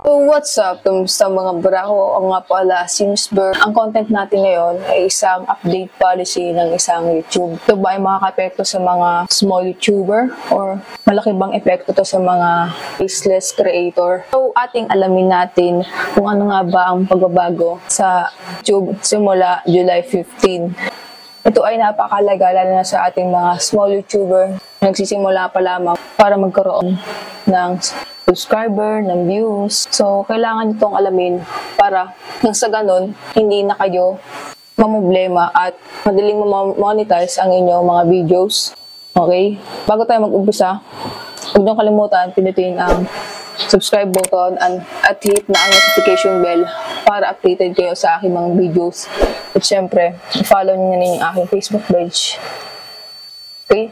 So what's up? Kamusta mga brako? Ako nga pala, Simsberg. Ang content natin ngayon ay isang update policy ng isang YouTube. Ito ba ay makaka-epekto sa mga small YouTuber or malaki bang epekto to sa mga faceless creator? So ating alamin natin kung ano nga ba ang pagbabago sa YouTube simula July 15. Ito ay napakalaga lalo na sa ating mga small YouTuber na nagsisimula pa lamang para magkaroon ng subscriber, ng views. So, kailangan itong alamin para nang sa ganun, hindi na kayo mamproblema at madaling monetize ang inyong mga videos. Okay? Bago tayo mag-umpisa, huwag niyong kalimutan, pinutin ang subscribe button at hit na ang notification bell para updated kayo sa aking mga videos. At syempre, follow niyo na yung aking Facebook page. Okay?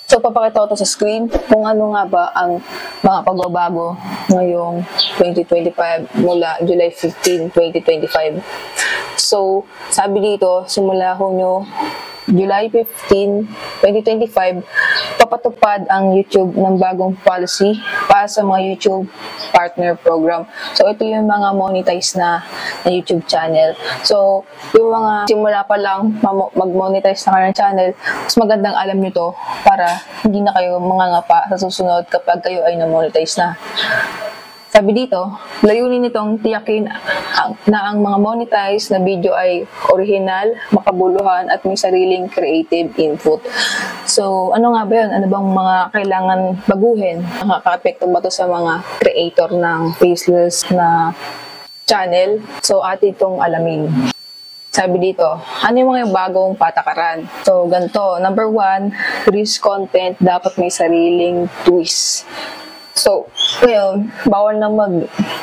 So, papakita ko to sa screen kung ano nga ba ang mga pagbabago ngayong 2025 mula July 15, 2025. So, sabi dito, simula ho nyo July 15, 2025, papatupad ang YouTube ng bagong policy para sa mga YouTube Partner Program. So, ito yung mga monetize na YouTube channel. So, yung mga simula pa lang mag-monetize na kanilang channel, mas magandang alam nyo to para hindi na kayo mangangapa sa susunod kapag kayo ay na-monetize na. Sabi dito, layunin nitong tiyakin na ang mga monetized na video ay original, makabuluhan at may sariling creative input. So, ano nga ba yun? Ano bang mga kailangan baguhin? Nakaka-apekto ba ito sa mga creator ng faceless na channel? So, atin itong alamin. Sabi dito, ano yung mga bagong patakaran? So, ganito. Number 1, risk content dapat may sariling twist. So, ngayon, bawal na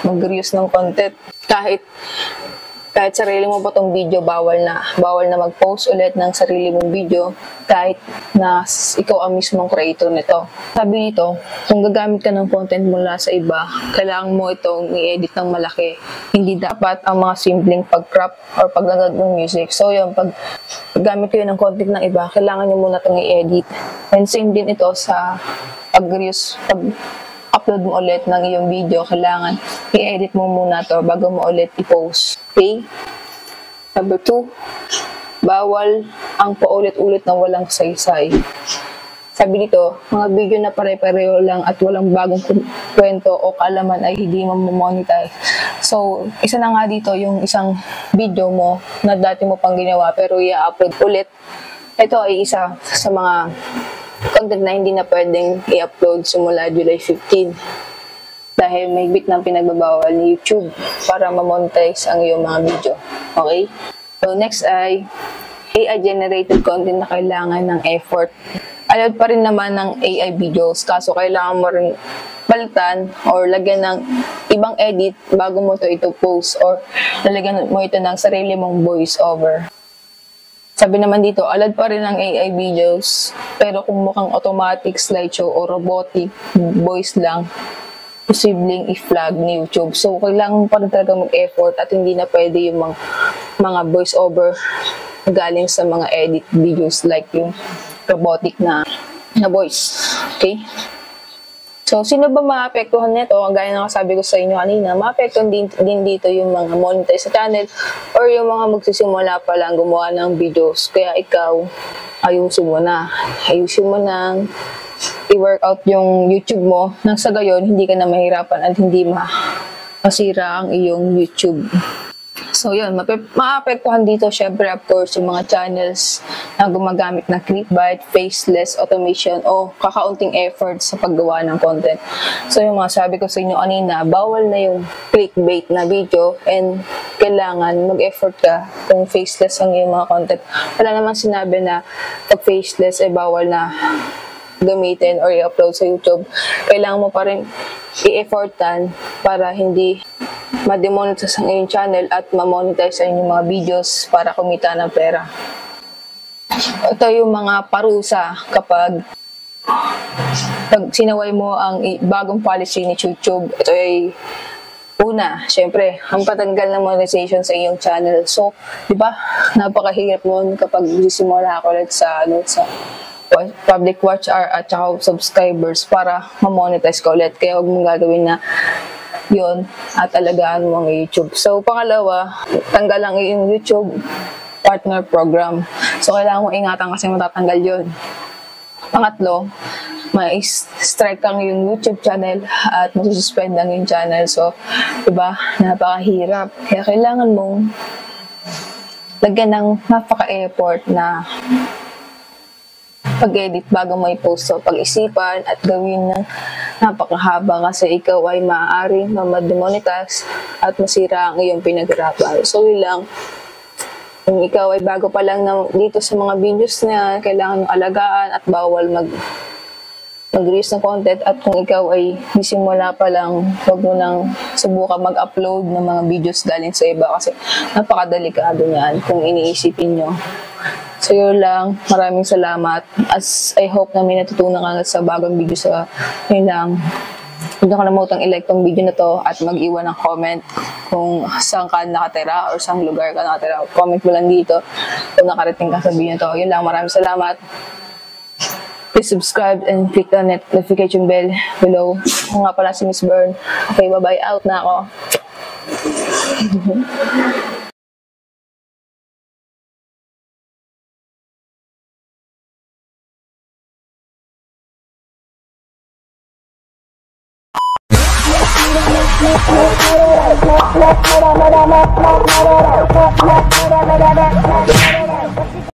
mag-reuse ng content. Kahit sarili mo pa tong video, bawal na. Bawal na mag-post ulit ng sarili mong video kahit na ikaw ang mismong creator nito. Sabi dito, kung gagamit ka ng content mula sa iba, kailangan mo itong i-edit ng malaki. Hindi dapat ang mga simpleng pag-crop or paglagag ng music. So, yun, pag gamit kayo ng content ng iba, kailangan nyo muna itong i-edit. And same din ito sa pag-reuse, upload mo ulit ng iyong video, kailangan i-edit mo muna to bago mo ulit i-post. Okay? Number 2, bawal ang paulit-ulit na walang saysay. Sabi dito, mga video na pare-pareho lang at walang bagong kwento o kaalaman ay hindi mo-monetize. So, isa na nga dito yung isang video mo na dati mo pang ginawa pero i-upload ulit. Ito ay isa sa mga content na hindi na pwedeng i-upload simula July 15 dahil may bit ng pinagbabawal ni YouTube para ma-monetize ang iyong mga video. Okay? So, next ay AI-generated content na kailangan ng effort. Allowed pa rin naman ng AI videos, kaso kailangan mo rin palitan or lagyan ng ibang edit bago mo ito post or lalagyan mo ito ng sarili mong voice over. Sabi naman dito, allowed pa rin ang AI videos, pero kung mukhang automatic slideshow o robotic voice lang, posibleng i-flag ni YouTube. So, kailangan pa rin talaga mag-effort at hindi na pwede yung mga voice over galing sa mga edit videos like yung robotic na voice. Okay? So, sino ba maapektuhan nito? Gaya ng sabi ko sa inyo kanina, maapektuhan din dito yung mga monetize sa channel or yung mga magsisimula pa lang gumawa ng videos. Kaya ikaw, ayusin mo na. Ayusin mo nang i-workout yung YouTube mo nang sa gayon, hindi ka na mahirapan at hindi masira ang iyong YouTube. So, yun, maapektuhan dito, syempre, of course, yung mga channels na gumagamit ng clickbait, faceless, automation, o kakaunting effort sa paggawa ng content. So, yung mga sabi ko sa inyo kanina, bawal na yung clickbait na video and kailangan mag-effort ka kung faceless ang yung mga content. Wala namang sinabi na pag faceless, bawal na gamitin or i-upload sa YouTube. Kailangan mo pa rin i-effortan para hindi ma-demonetize ang iyong channel at ma-monetize ang inyong mga videos para kumita ng pera. Ito yung mga parusa kapag sinaway mo ang bagong policy ni YouTube. Ito ay Una, syempre, ang patanggal ng monetization sa iyong channel. So, di ba, napakahirap mo kapag sisimula ako ulit sa, sa public watch hour at saka subscribers para ma-monetize ka ulit. Kaya huwag mong gagawin na yun at alagaan mo ang YouTube. So, pangalawa, tanggal ang iyong YouTube partner program. So, kailangan mo ingatan kasi matatanggal yun. Pangatlo, may strike ang yung YouTube channel at masususpend ang yung channel. So, diba, napakahirap. Kaya kailangan mong lagyan ng napaka-effort na pag-edit bago mo i-post. So, pag-isipan at gawin ng napakahaba kasi ikaw ay maaaring ma-demonetize at masira ang iyong pinaghirapan. So, yun lang. Kung ikaw ay bago pa lang dito sa mga videos na kailangan yung alagaan at bawal mag-release ng content, at kung ikaw ay simula pa lang, huwag mo nang subukan mag-upload ng mga videos galing sa iba kasi napakadelikado niyan kung iniisipin nyo. So yun lang, maraming salamat. As I hope na may natutunan ka sa bagong video. So yun lang, huwag na kalimutang i-like tong video na to at mag-iwan ng comment kung saan ka nakatira or saan lugar ka nakatira. Comment mo lang dito kung nakarating ka sa video na to. Yun lang, maraming salamat. Please subscribe and click the notification bell below. Ako nga pala si Miss Bern. Okay, bye-bye. Out na ako.